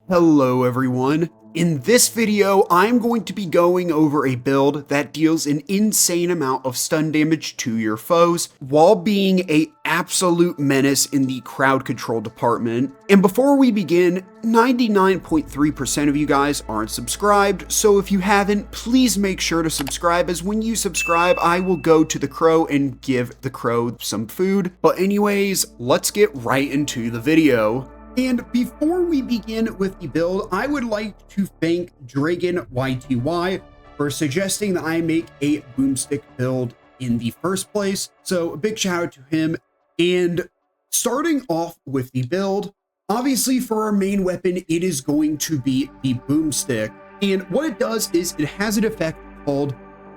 Hello everyone. In this video, I'm going to be going over a build that deals an insane amount of stun damage to your foes while being an absolute menace in the crowd control department. And before we begin, 99.3% of you guys aren't subscribed, so if you haven't, please make sure to subscribe, as when you subscribe, I will go to the crow and give the crow some food. But anyways, let's get right into the video. And before we begin with the build, I would like to thank DragonYTY for suggesting that I make a boomstick build in the first place. So a big shout out to him. And starting off with the build, obviously for our main weapon, it is going to be the boomstick. And what it does is it has an effect called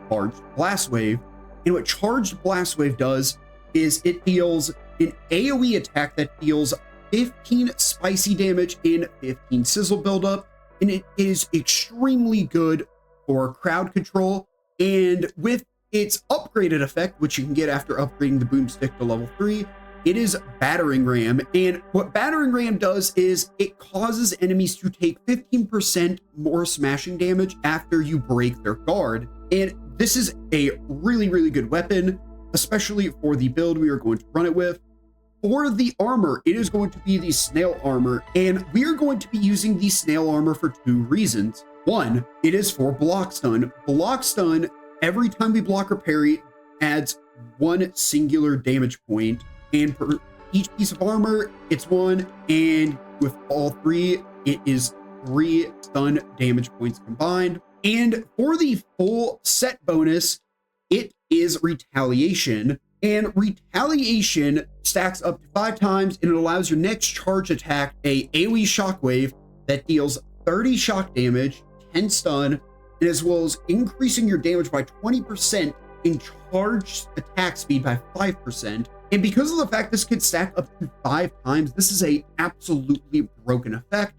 Charged Blast Wave. And what Charged Blast Wave does is it deals an AoE attack that deals 15 spicy damage and 15 sizzle buildup, and it is extremely good for crowd control. And with its upgraded effect, which you can get after upgrading the boomstick to level 3, it is Battering Ram. And what Battering Ram does is it causes enemies to take 15% more smashing damage after you break their guard. And this is a really good weapon, especially for the build we are going to run it with. For the armor, it is going to be the snail armor, and we are going to be using the snail armor for two reasons. One, it is for block stun. Block stun, every time we block or parry, adds one singular damage point, and for each piece of armor, it's one, and with all three, it is 3 stun damage points combined. And for the full set bonus, it is Retaliation. And Retaliation stacks up to 5 times, and it allows your next charge attack a AoE shockwave that deals 30 shock damage, 10 stun, and as well as increasing your damage by 20% and charged attack speed by 5%. And because of the fact this could stack up to 5 times, this is a absolutely broken effect.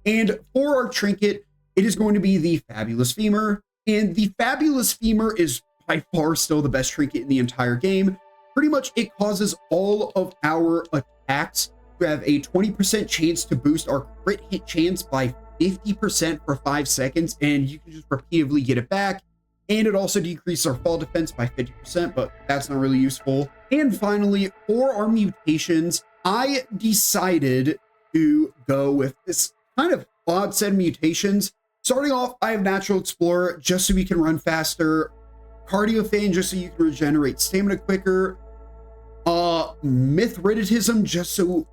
And for our trinket, it is going to be the Fabulous Femur. And the Fabulous Femur is by far still the best trinket in the entire game. Pretty much it causes all of our attacks to have a 20% chance to boost our crit hit chance by 50% for 5 seconds, and you can just repeatedly get it back. And it also decreases our fall defense by 50%, but that's not really useful. And finally, for our mutations, I decided to go with this kind of odd set of mutations. Starting off, I have Natural Explorer, just so we can run faster. Cardio Fan, just so you can regenerate stamina quicker. Mithridatism, just so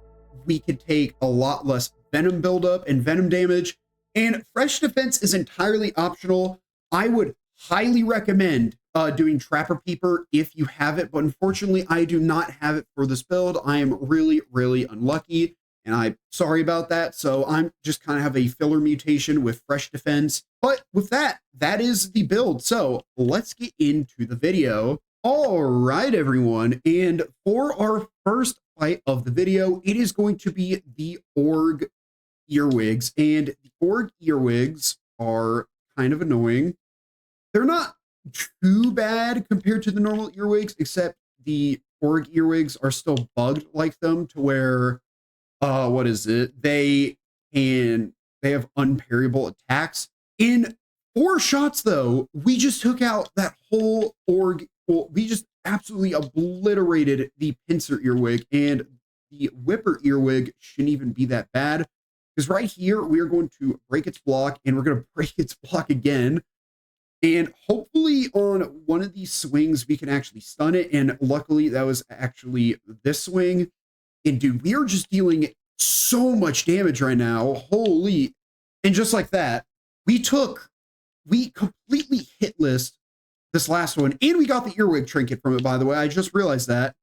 we can take a lot less venom buildup and venom damage. And Fresh Defense is entirely optional. I would highly recommend doing Trapper Peeper if you have it, but unfortunately I do not have it for this build. I am really unlucky, and I'm sorry about that. So I'm just kind of have a filler mutation with Fresh Defense. But with that, that is the build. So let's get into the video. All right, everyone. And for our first fight of the video, it is going to be the Org earwigs. And the Org earwigs are kind of annoying. They're not too bad compared to the normal earwigs, except the Org earwigs are still bugged like them to where what is it? They have unparryable attacks. In 4 shots, though, we just took out that whole Org. Well, we just absolutely obliterated the pincer earwig, and the whipper earwig shouldn't even be that bad, because right here we are going to break its block, and we're going to break its block again. And hopefully on one of these swings we can actually stun it. And luckily that was actually this swing. And dude, we are just dealing so much damage right now. Holy. And just like that, we completely hit list this last one. And we got the earwig trinket from it, by the way. I just realized that.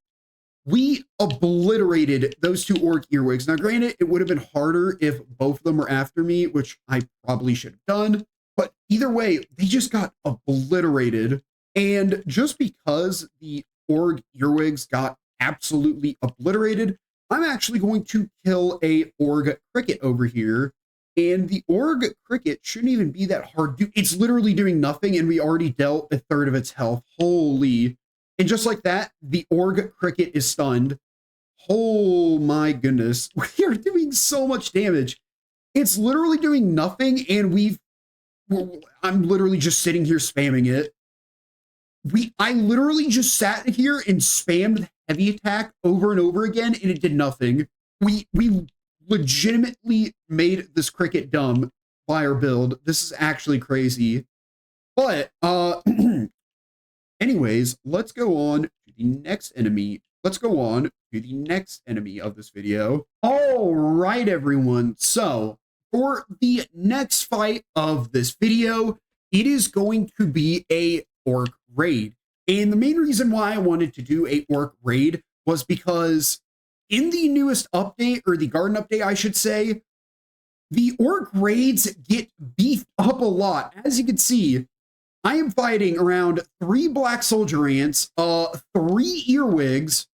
We obliterated those 2 Orc earwigs. Now, granted, it would have been harder if both of them were after me, which I probably should have done. But either way, they just got obliterated. And just because the Org earwigs got absolutely obliterated, I'm actually going to kill a Org cricket over here. And the Org cricket shouldn't even be that hard. Dude, it's literally doing nothing, and we already dealt 1/3 of its health. Holy. And just like that, the Org cricket is stunned. Oh my goodness. We are doing so much damage. It's literally doing nothing, and I'm literally just sitting here spamming it. I literally just sat here and spammed heavy attack over and over again, and it did nothing. We legitimately made this cricket dumb by our build. This is actually crazy. But anyways, let's go on to the next enemy. Let's go on to the next enemy of this video. All right, everyone. So for the next fight of this video, it is going to be a orc raid. And the main reason why I wanted to do a orc raid was because in the newest update, or the garden update, I should say, the orc raids get beefed up a lot. As you can see, I am fighting around 3 black soldier ants, 3 earwigs,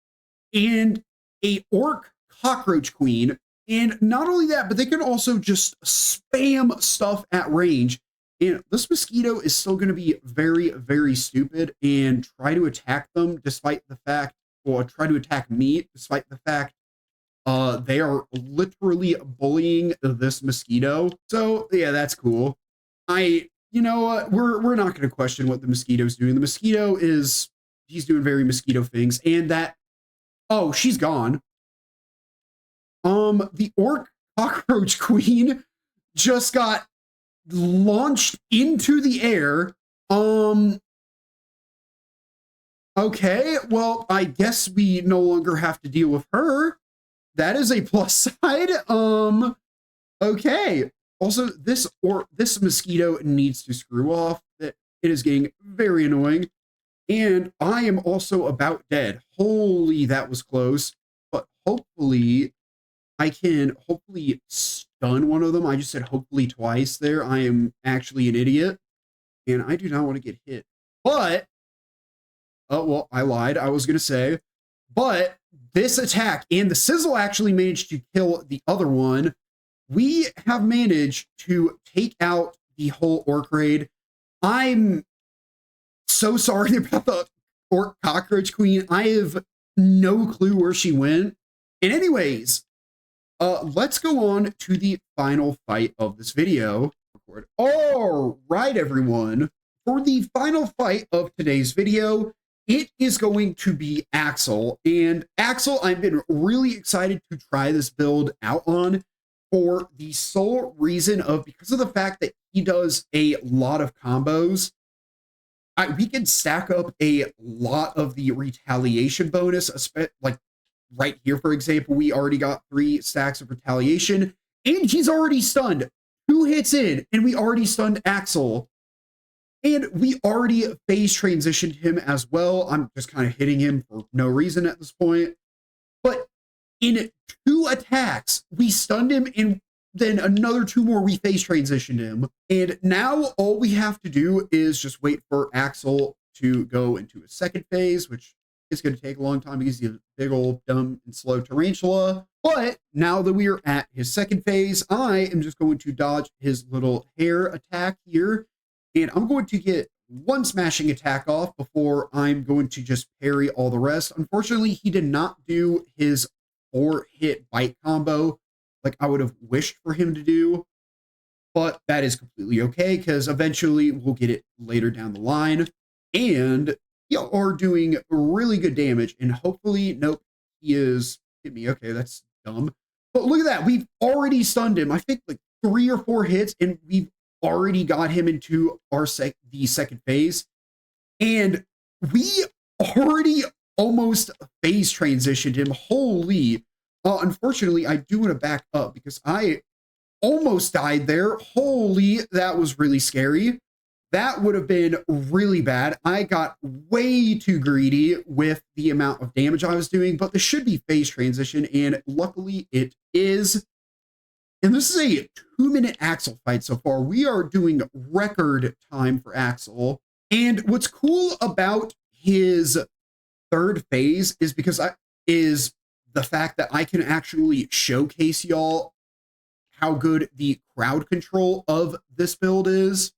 and a orc cockroach queen. And not only that, but they can also just spam stuff at range. And this mosquito is still going to be very, very stupid and try to attack them despite the fact, or try to attack me despite the fact they are literally bullying this mosquito. So yeah, that's cool. You know what? We're not going to question what the mosquito's doing. The mosquito he's doing very mosquito things, and that, oh, she's gone. The orc cockroach queen just got launched into the air. Okay, well, I guess we no longer have to deal with her. That is a plus side. Okay. Also, this mosquito needs to screw off. It is getting very annoying. And I am also about dead. Holy, that was close. But hopefully, I can stun one of them. I just said hopefully twice there. I am actually an idiot. And I do not want to get hit. But, oh, well, I lied. I was going to say, but this attack and the sizzle actually managed to kill the other one. We have managed to take out the whole orc raid. I'm so sorry about the orc cockroach queen. I have no clue where she went. And anyways, let's go on to the final fight of this video. All right, everyone. For the final fight of today's video, it is going to be Axel. And Axel, I've been really excited to try this build out on, for the sole reason of, because of the fact that he does a lot of combos. We can stack up a lot of the retaliation bonus, like right here, for example, we already got 3 stacks of retaliation, and he's already stunned. 2 hits in, and we already stunned Axel. And we already phase transitioned him as well. I'm just kind of hitting him for no reason at this point. But in 2 attacks, we stunned him, and then another 2 more, we phase transitioned him. And now all we have to do is just wait for Axel to go into a second phase, which is going to take a long time because he's a big old dumb and slow tarantula. But now that we are at his second phase, I am just going to dodge his little hair attack here. And I'm going to get 1 smashing attack off before I'm going to just parry all the rest. Unfortunately, he did not do his 4-hit bite combo like I would have wished for him to do. But that is completely okay, because eventually we'll get it later down the line. And you are doing really good damage. And hopefully, nope, he is hit me. Okay, that's dumb. But look at that. We've already stunned him. I think like 3 or 4 hits, and we've already got him into the second phase. And we already almost phase transitioned him. Holy. Unfortunately, I do want to back up because I almost died there. Holy, that was really scary. That would have been really bad. I got way too greedy with the amount of damage I was doing, but this should be phase transition, and luckily it is. And this is a 2-minute Axel fight so far. We are doing record time for Axel. And what's cool about his 3rd phase is the fact that I can actually showcase y'all how good the crowd control of this build is.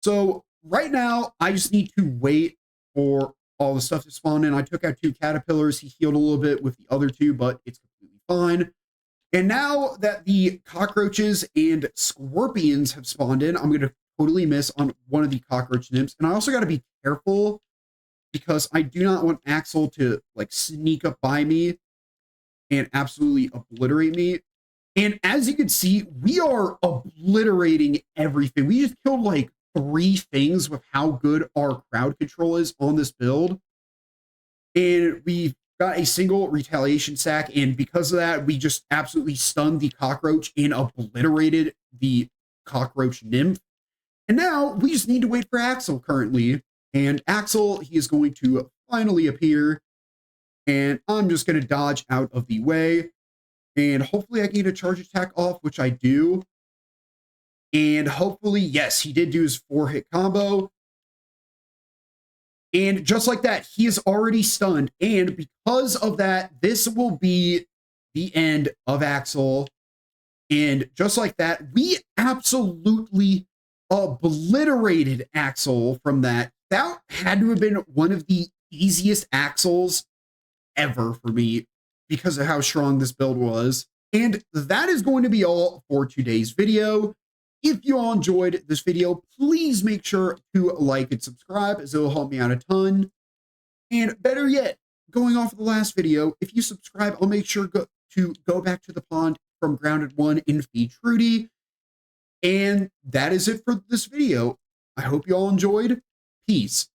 So right now, I just need to wait for all the stuff to spawn in. I took out 2 caterpillars. He healed a little bit with the other 2, but it's completely fine. And now that the cockroaches and scorpions have spawned in, I'm going to totally miss on one of the cockroach nymphs. And I also got to be careful because I do not want Axel to like sneak up by me and absolutely obliterate me. And as you can see, we are obliterating everything. We just killed like 3 things with how good our crowd control is on this build. And we've got a single retaliation sack. And because of that, we just absolutely stunned the cockroach and obliterated the cockroach nymph. And now we just need to wait for Axel currently. And Axel, he is going to finally appear. And I'm just going to dodge out of the way. And hopefully I can get a charge attack off, which I do. And hopefully, yes, he did do his 4-hit combo. And just like that, he is already stunned. And because of that, this will be the end of Axel. And just like that, we absolutely obliterated Axel from that. That had to have been one of the easiest Axels ever for me because of how strong this build was. And that is going to be all for today's video. If you all enjoyed this video, please make sure to like and subscribe as it will help me out a ton. And better yet, going off of the last video, if you subscribe, I'll make sure to go back to the pond from Grounded 1 and feed Trudy. And that is it for this video. I hope you all enjoyed. Peace.